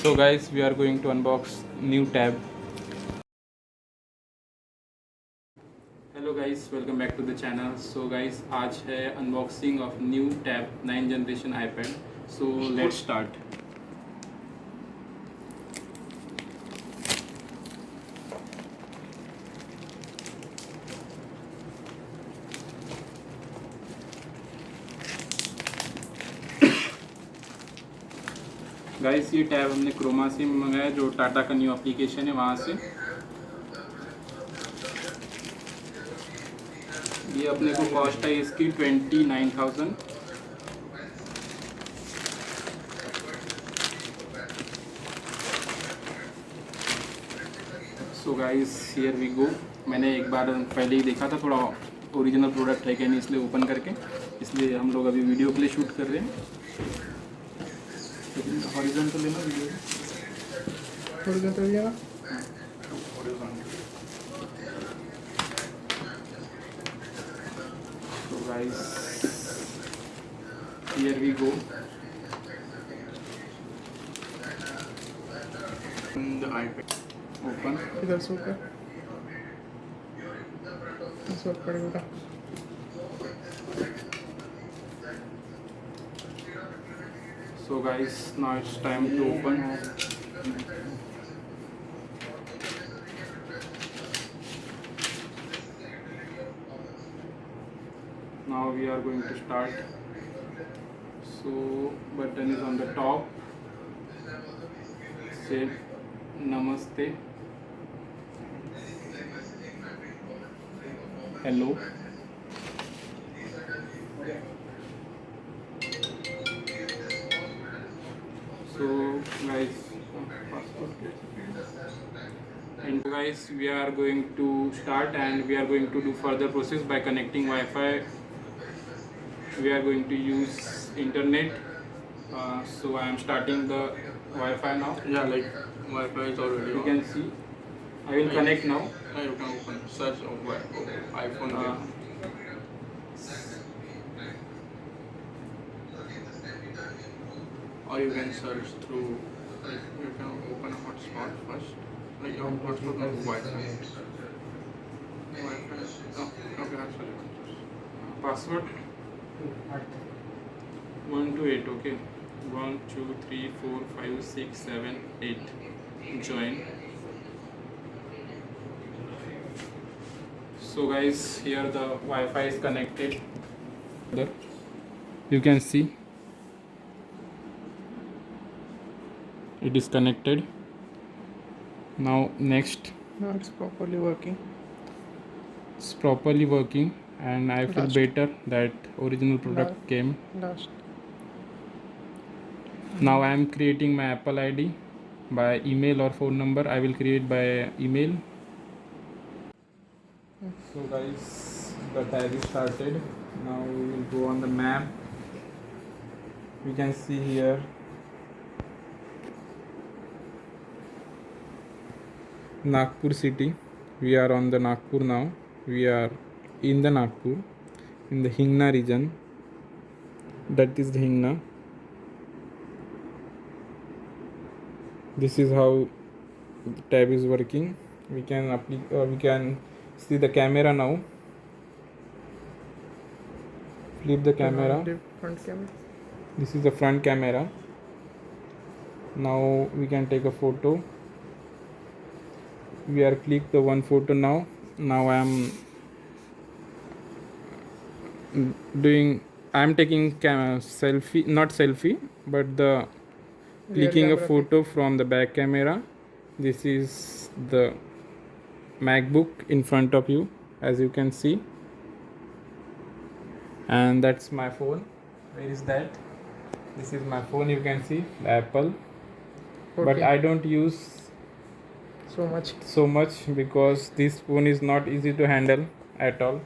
So guys, we are going to unbox new tab. Hello guys, welcome back to the channel. So guys, आज है unboxing of new tab 9th generation iPad. So let's start. Guys ये tab हमने Croma से मंगाया, जो टाटा का new application है वहाँ से। ये अपने को कॉस्ट है इसकी 29,000। So guys here we go. मैंने एक बार पहले ही देखा था, थोड़ा ओरिजिनल प्रोडक्ट है क्या नहीं, इसलिए ओपन करके, इसलिए हम लोग अभी वीडियो के लिए शूट कर रहे हैं। हॉरिजॉन्टल लेना वीडियो, हॉरिजॉन्टल लेना, तो guys here we go. The iPad open, इधर से ऊपर इस वक्त पड़ेगा। So guys, now it's time to open. Now we are going to start. So button is on the top. Say namaste, hello. So guys, and guys, we are going to start, and we are going to do further process by connecting Wi-Fi. We are going to use internet. So I am starting the Wi-Fi now. Yeah, like Wi-Fi is already You on. can see. I will connect now. Yeah, you can open search of iPhone. Or you can search through, like, you can open a hotspot first, like your hotspot of Wi-Fi. Wi-Fi. Oh, okay, actually. Password 1 to 8. Okay, 1 2 3 4 5 6 7 8. Join. So guys, here the Wi-Fi is connected. You can see it is connected. Now next, Now it's properly working. it's properly working, and I feel better that original product came. Last. Now I am creating my Apple ID by email or phone number. I will create by email. So guys, the tag is started. Now we will go on the map. We can see here Nagpur city. We are on the Nagpur now. We are in the Nagpur, in the Hingna region. That is the Hingna. This is how the tab is working. We can see the camera now. Flip the camera. Front camera. This is the front camera. Now we can take a photo. We are click the one photo now. Now I am taking selfie, not selfie, but the clicking a photo from the back camera. This is the MacBook in front of you, as you can see, and that's my phone. Where is that? This is my phone. You can see Apple, but I don't use So much. so much because this phone is not easy to handle at all.